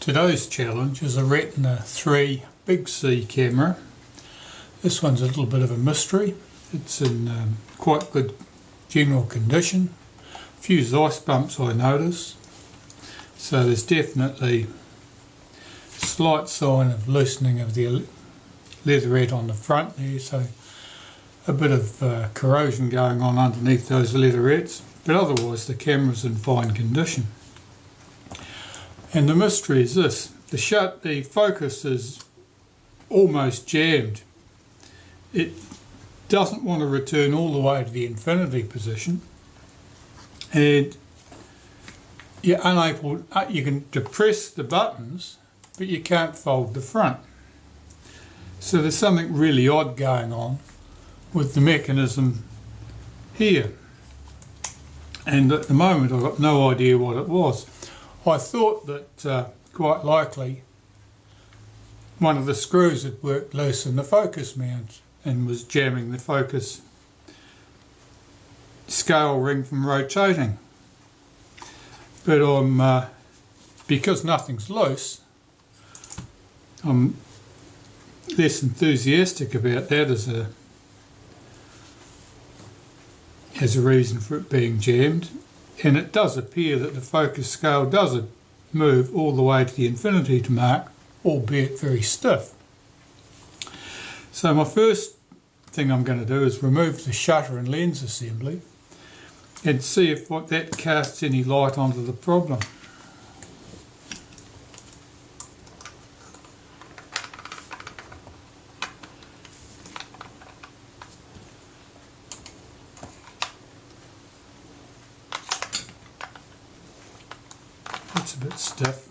Today's challenge is a Retina IIIC camera. This one's a little bit of a mystery. It's in quite good general condition. A few ice bumps I notice. So there's definitely a slight sign of loosening of the leatherette on the front there, so a bit of corrosion going on underneath those leatherettes, but otherwise the camera's in fine condition. And the mystery is this: the focus is almost jammed. It doesn't want to return all the way to the infinity position, and you're unable. You can depress the buttons, but you can't fold the front. So there's something really odd going on with the mechanism here, and at the moment I've got no idea what it was. I thought that quite likely one of the screws had worked loose in the focus mount and was jamming the focus scale ring from rotating. But because nothing's loose, I'm less enthusiastic about that as a reason for it being jammed. And it does appear that the focus scale does move all the way to the infinity mark, albeit very stiff. So my first thing I'm going to do is remove the shutter and lens assembly and see if that casts any light onto the problem. It's a bit stiff.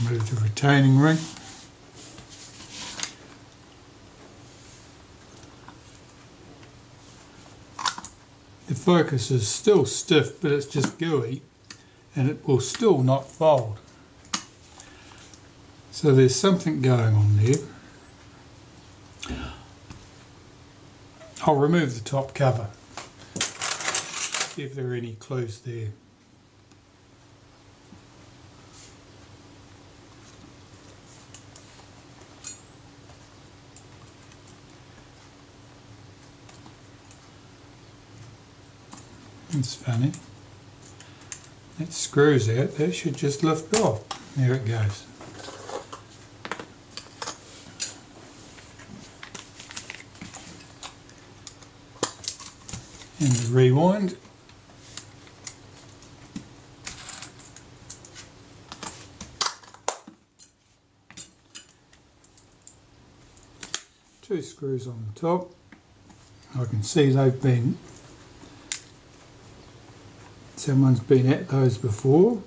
Remove the retaining ring. The focus is still stiff, but it's just gooey, and it will still not fold. So there's something going on there. I'll remove the top cover, see if there are any clues there. It's funny. That screws out, that should just lift off. There it goes. And the rewind. Two screws on the top. I can see someone's been at those before.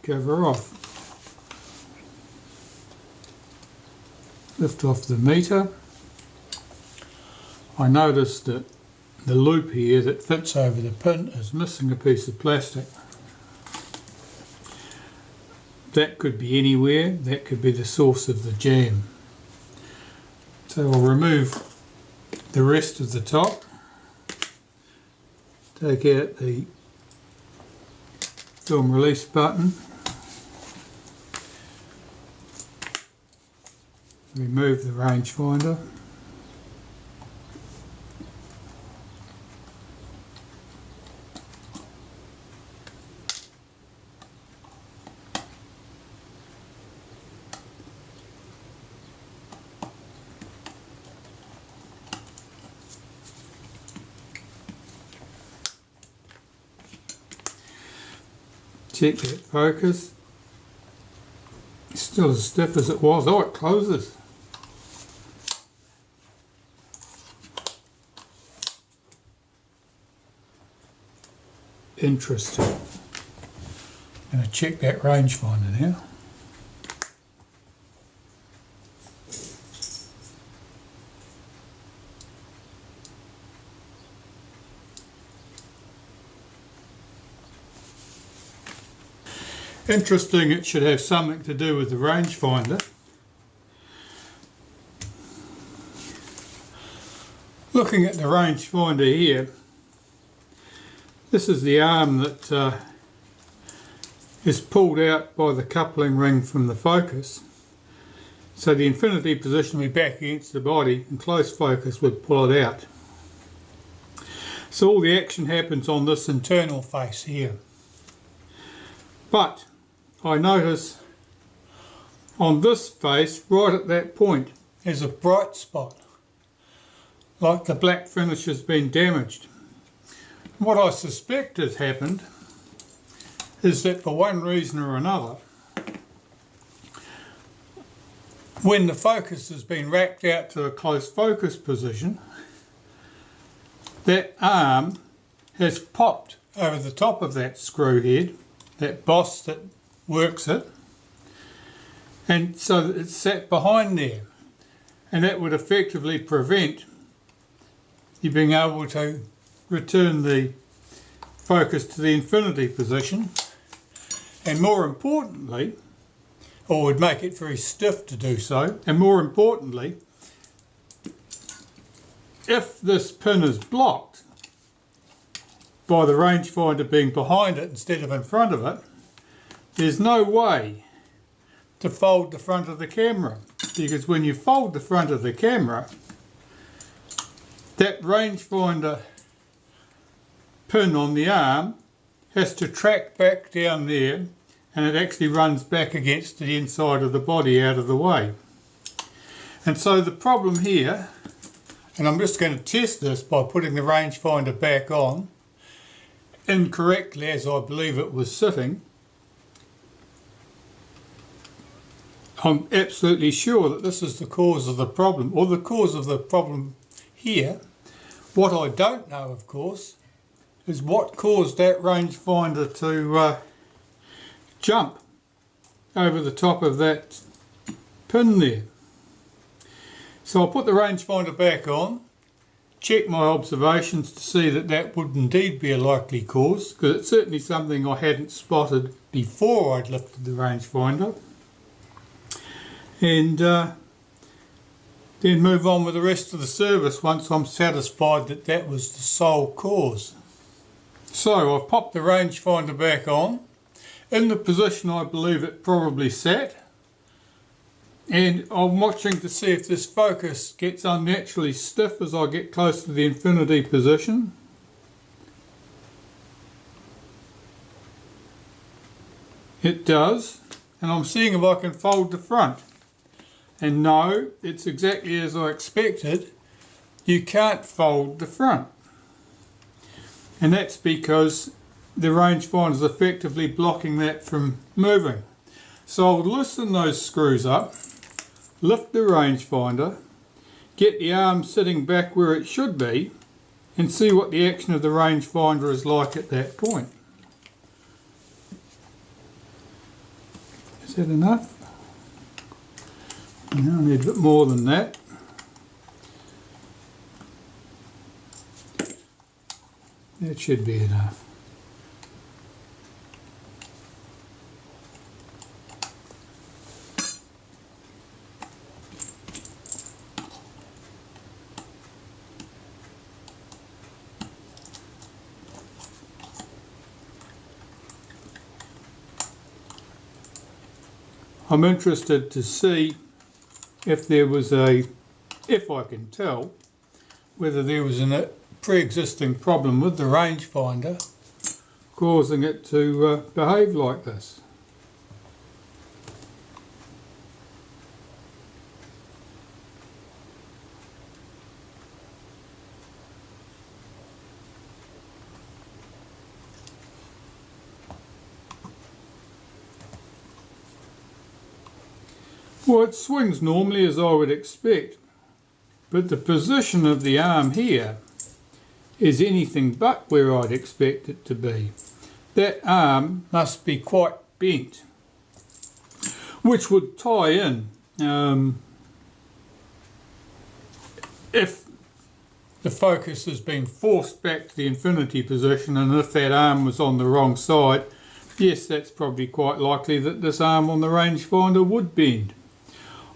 Cover off. Lift off the meter. I noticed that the loop here that fits over the pin is missing a piece of plastic. That could be anywhere. That could be the source of the jam. So I'll remove the rest of the top. Take out the film release button. Remove the rangefinder. Check that focus. It's still as stiff as it was. Oh, it closes. Interesting. I'm going to check that rangefinder now. Interesting, it should have something to do with the rangefinder. Looking at the rangefinder here, this is the arm that is pulled out by the coupling ring from the focus. So the infinity position would be back against the body and close focus would pull it out. So all the action happens on this internal face here. But I notice on this face, right at that point, there's a bright spot, like the black finish has been damaged. What I suspect has happened is that for one reason or another, when the focus has been racked out to a close focus position, that arm has popped over the top of that screw head, that boss that works it, and so it's sat behind there, and that would effectively prevent you being able to return the focus to the infinity position, and more importantly, or would make it very stiff to do so, and more importantly, if this pin is blocked by the rangefinder being behind it instead of in front of it, there's no way to fold the front of the camera, because when you fold the front of the camera, that rangefinder pin on the arm has to track back down there, and it actually runs back against the inside of the body out of the way. And so the problem here, and I'm just going to test this by putting the rangefinder back on incorrectly as I believe it was sitting. I'm absolutely sure that this is the cause of the problem, or the cause of the problem here. What I don't know, of course, is what caused that rangefinder to jump over the top of that pin there. So I'll put the rangefinder back on, check my observations to see that that would indeed be a likely cause, because it's certainly something I hadn't spotted before I'd lifted the rangefinder, and then move on with the rest of the service once I'm satisfied that that was the sole cause. So I've popped the rangefinder back on in the position I believe it probably sat, and I'm watching to see if this focus gets unnaturally stiff as I get close to the infinity position. It does, and I'm seeing if I can fold the front. And no, it's exactly as I expected. You can't fold the front. And that's because the rangefinder is effectively blocking that from moving. So I'll loosen those screws up, lift the rangefinder, get the arm sitting back where it should be, and see what the action of the rangefinder is like at that point. Is that enough? No, I need a bit more than that. That should be enough. I'm interested to see if I can tell whether there was a pre-existing problem with the rangefinder causing it to behave like this. Well, it swings normally as I would expect, but the position of the arm here is anything but where I'd expect it to be. That arm must be quite bent, which would tie in if the focus has been forced back to the infinity position, and if that arm was on the wrong side, yes, that's probably quite likely that this arm on the rangefinder would bend.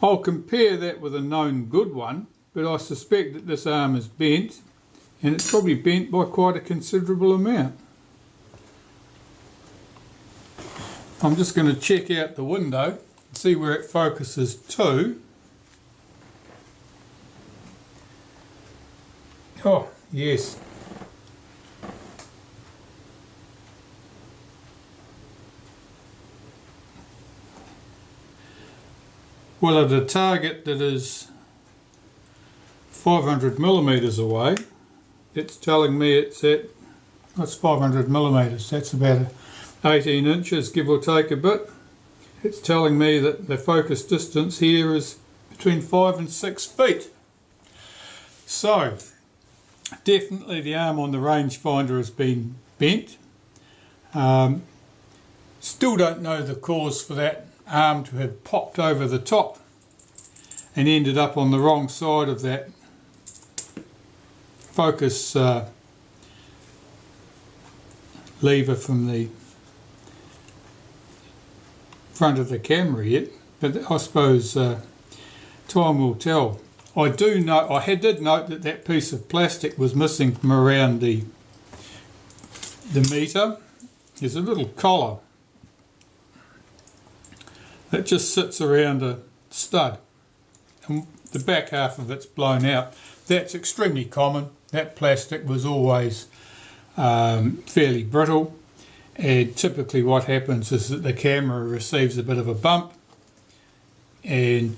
I'll compare that with a known good one, but I suspect that this arm is bent, and it's probably bent by quite a considerable amount. I'm just going to check out the window and see where it focuses to. Oh, yes. Well, at a target that is 500 millimeters away, it's telling me it's at, that's 500 millimeters, that's about 18 inches, give or take a bit. It's telling me that the focus distance here is between 5 and 6 feet. So, definitely the arm on the rangefinder has been bent. Still don't know the cause for that arm to have popped over the top and ended up on the wrong side of that focus lever from the front of the camera yet, but I suppose time will tell. I did note that that piece of plastic was missing from around the meter. There's a little collar that just sits around a stud, and the back half of it's blown out. That's extremely common. That plastic was always fairly brittle, and typically what happens is that the camera receives a bit of a bump and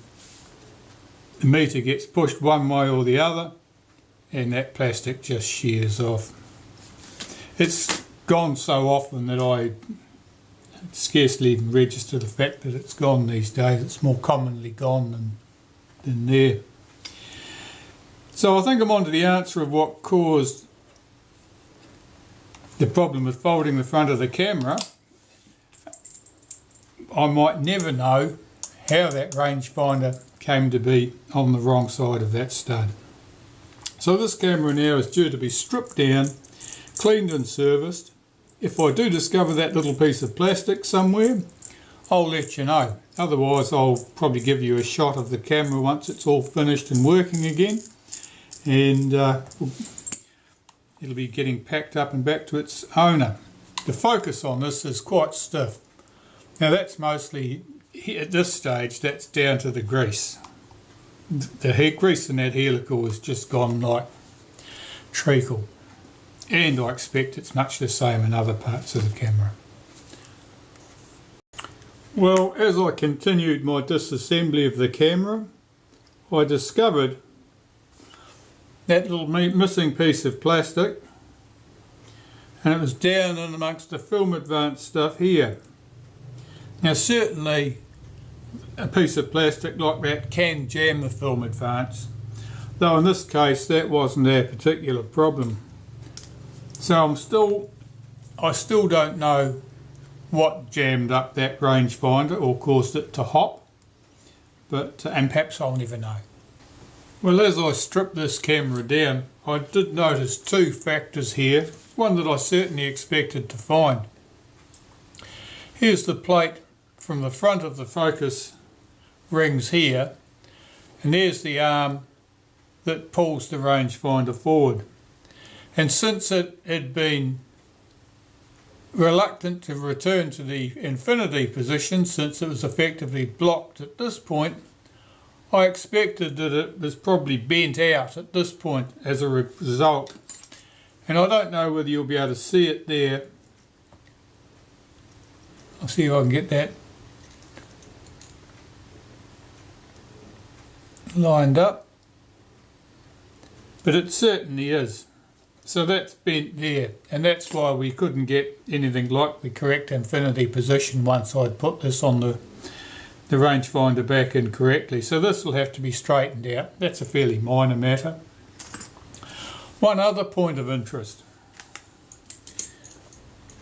the meter gets pushed one way or the other, and that plastic just shears off. It's gone so often that I scarcely even register the fact that it's gone these days. It's more commonly gone than there. So I think I'm on to the answer of what caused the problem with folding the front of the camera. I might never know how that rangefinder came to be on the wrong side of that stud. So this camera now is due to be stripped down, cleaned and serviced. If I do discover that little piece of plastic somewhere, I'll let you know. Otherwise I'll probably give you a shot of the camera once it's all finished and working again, and it'll be getting packed up and back to its owner. The focus on this is quite stiff. Now that's mostly, at this stage, that's down to the grease. The grease in that helical has just gone like treacle, and I expect it's much the same in other parts of the camera. Well, as I continued my disassembly of the camera, I discovered that little missing piece of plastic, and it was down in amongst the film advance stuff here. Now certainly a piece of plastic like that can jam the film advance, though in this case that wasn't our particular problem. So I still don't know what jammed up that rangefinder or caused it to hop, but and perhaps I'll never know. Well, as I stripped this camera down, I did notice two factors here, one that I certainly expected to find. Here's the plate from the front of the focus rings here, and there's the arm that pulls the rangefinder forward. And since it had been reluctant to return to the infinity position, since it was effectively blocked at this point, I expected that it was probably bent out at this point as a result. And I don't know whether you'll be able to see it there. I'll see if I can get that lined up, but it certainly is. So that's bent there, and that's why we couldn't get anything like the correct infinity position once I'd put this on the rangefinder back in correctly. So this will have to be straightened out. That's a fairly minor matter. One other point of interest.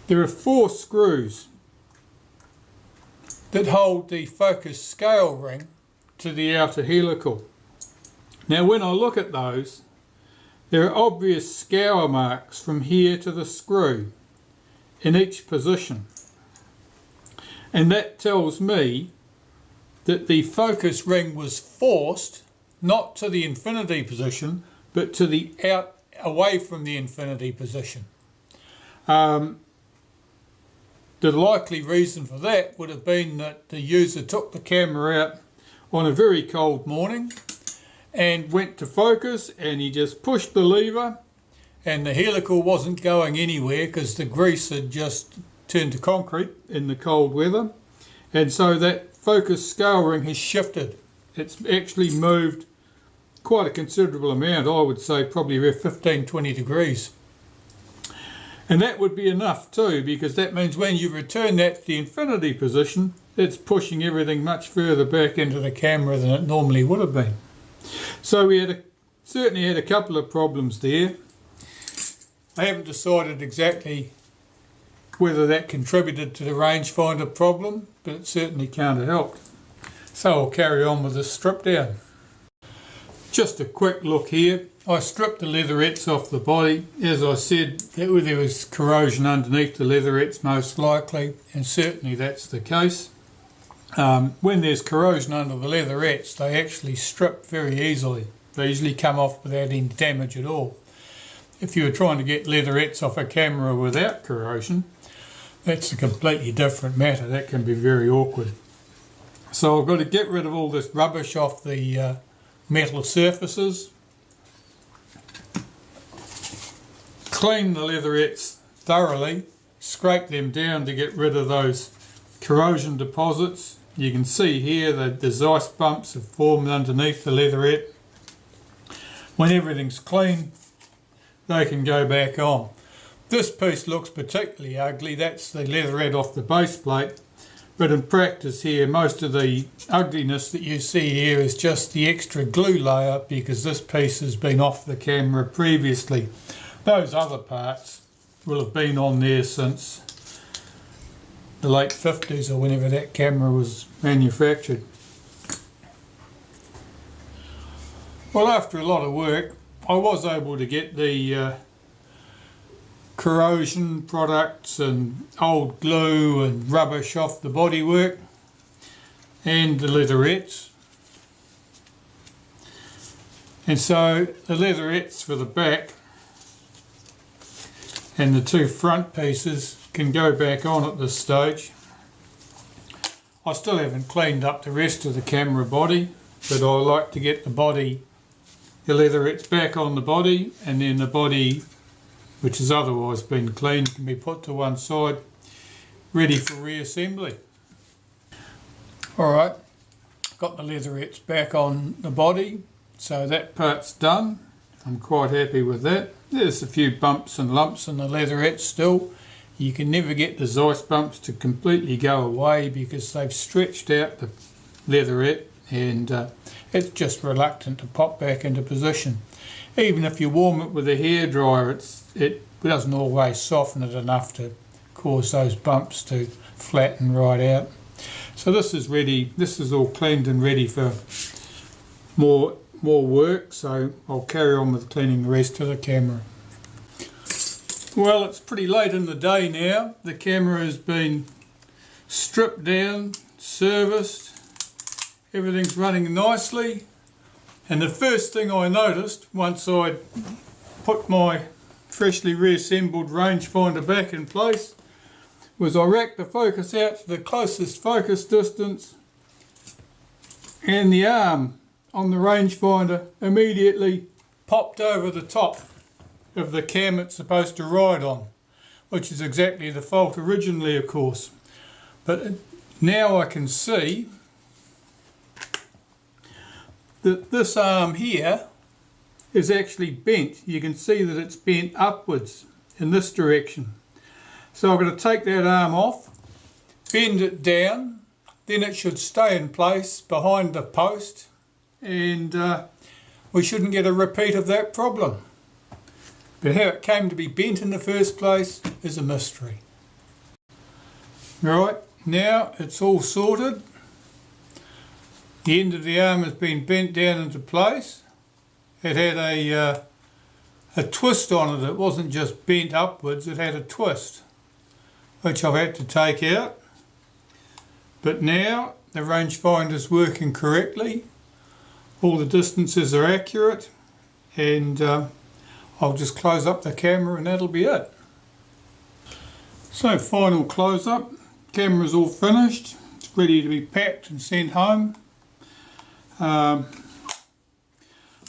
There are 4 screws that hold the focus scale ring to the outer helical. Now when I look at those, there are obvious scour marks from here to the screw in each position. And that tells me that the focus ring was forced not to the infinity position, but to the away from the infinity position. The likely reason for that would have been that the user took the camera out on a very cold morning and went to focus, and he just pushed the lever and the helical wasn't going anywhere because the grease had just turned to concrete in the cold weather, and so that focus scale ring has shifted. It's actually moved quite a considerable amount, I would say probably about 15-20 degrees. And that would be enough too, because that means when you return that to the infinity position, it's pushing everything much further back into the camera than it normally would have been. So we certainly had a couple of problems there. I haven't decided exactly whether that contributed to the rangefinder problem, but it certainly can't have helped. So I'll carry on with the strip down. Just a quick look here. I stripped the leatherettes off the body. As I said, there was corrosion underneath the leatherettes most likely, and certainly that's the case. When there's corrosion under the leatherettes, they actually strip very easily. They usually come off without any damage at all. If you were trying to get leatherettes off a camera without corrosion, that's a completely different matter. That can be very awkward. So I've got to get rid of all this rubbish off the metal surfaces. Clean the leatherettes thoroughly, scrape them down to get rid of those corrosion deposits. You can see here that there's ice bumps have formed underneath the leatherette. When everything's clean, they can go back on. This piece looks particularly ugly. That's the leatherette off the base plate. But in practice here, most of the ugliness that you see here is just the extra glue layer because this piece has been off the camera previously. Those other parts will have been on there since the late 50s or whenever that camera was manufactured. Well, after a lot of work, I was able to get the corrosion products and old glue and rubbish off the bodywork and the leatherettes. And so the leatherettes for the back and the two front pieces can go back on at this stage. I still haven't cleaned up the rest of the camera body, but I like to get the leatherettes back on the body, and then the body, which has otherwise been cleaned, can be put to one side, ready for reassembly. Alright, got the leatherettes back on the body, so that part's done. I'm quite happy with that. There's a few bumps and lumps in the leatherette still. You can never get the Zeiss bumps to completely go away because they've stretched out the leatherette and it's just reluctant to pop back into position. Even if you warm it with a hairdryer, it doesn't always soften it enough to cause those bumps to flatten right out. So this is ready, this is all cleaned and ready for more work, so I'll carry on with cleaning the rest of the camera. Well, it's pretty late in the day now. The camera has been stripped down, serviced, everything's running nicely, and the first thing I noticed once I put my freshly reassembled rangefinder back in place was I racked the focus out to the closest focus distance, and the arm on the rangefinder immediately popped over the top of the cam it's supposed to ride on, which is exactly the fault originally, of course. But now I can see that this arm here is actually bent. You can see that it's bent upwards in this direction. So I'm going to take that arm off, bend it down, then it should stay in place behind the post, and we shouldn't get a repeat of that problem. But how it came to be bent in the first place is a mystery. Right, now it's all sorted. The end of the arm has been bent down into place. It had a twist on it. It wasn't just bent upwards, it had a twist, which I've had to take out. But now the rangefinder is working correctly, all the distances are accurate, and I'll just close up the camera and that'll be it. So final close up, camera's all finished, it's ready to be packed and sent home.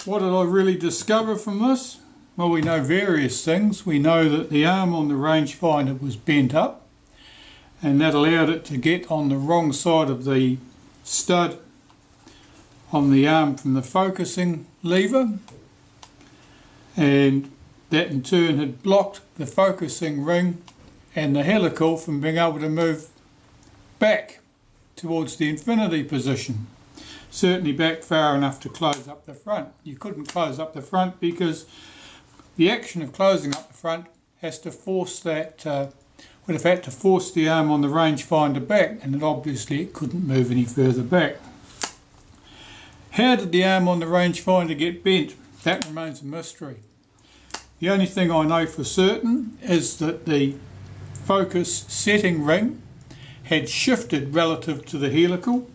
What did I really discover from this? Well, we know various things. We know that the arm on the rangefinder was bent up, and that allowed it to get on the wrong side of the stud on the arm from the focusing lever, and that in turn had blocked the focusing ring and the helical from being able to move back towards the infinity position. Certainly back far enough to close up the front. You couldn't close up the front because the action of closing up the front has to force that, would have had to force the arm on the rangefinder back, and obviously it couldn't move any further back. How did the arm on the rangefinder get bent? That remains a mystery. The only thing I know for certain is that the focus setting ring had shifted relative to the helical.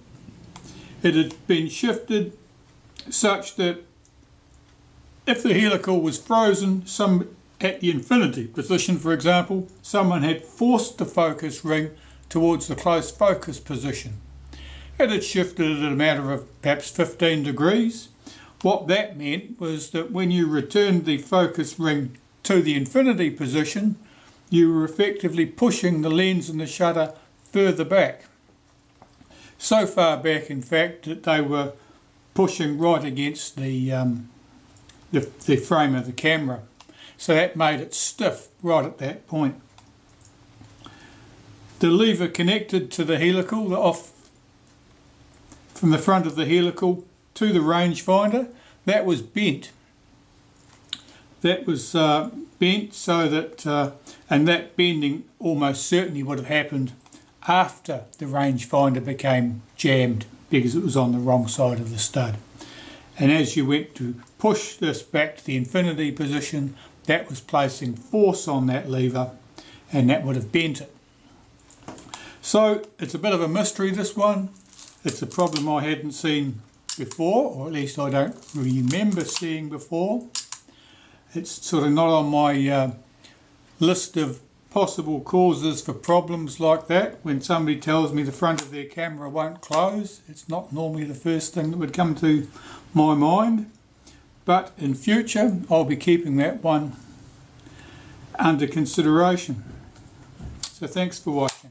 It had been shifted such that if the helical was frozen at the infinity position, for example, someone had forced the focus ring towards the close focus position. It had shifted at a matter of perhaps 15 degrees. What that meant was that when you returned the focus ring to the infinity position, you were effectively pushing the lens and the shutter further back. So far back, in fact, that they were pushing right against the frame of the camera. So that made it stiff right at that point. The lever connected to the helical, from the front of the helical to the rangefinder, that was bent. That was bent so that, and that bending almost certainly would have happened after the rangefinder became jammed because it was on the wrong side of the stud. And as you went to push this back to the infinity position, that was placing force on that lever, and that would have bent it. So it's a bit of a mystery, this one. It's a problem I hadn't seen before, or at least I don't remember seeing before. It's sort of not on my list of possible causes for problems like that. When somebody tells me the front of their camera won't close, it's not normally the first thing that would come to my mind. But in future, I'll be keeping that one under consideration. So thanks for watching.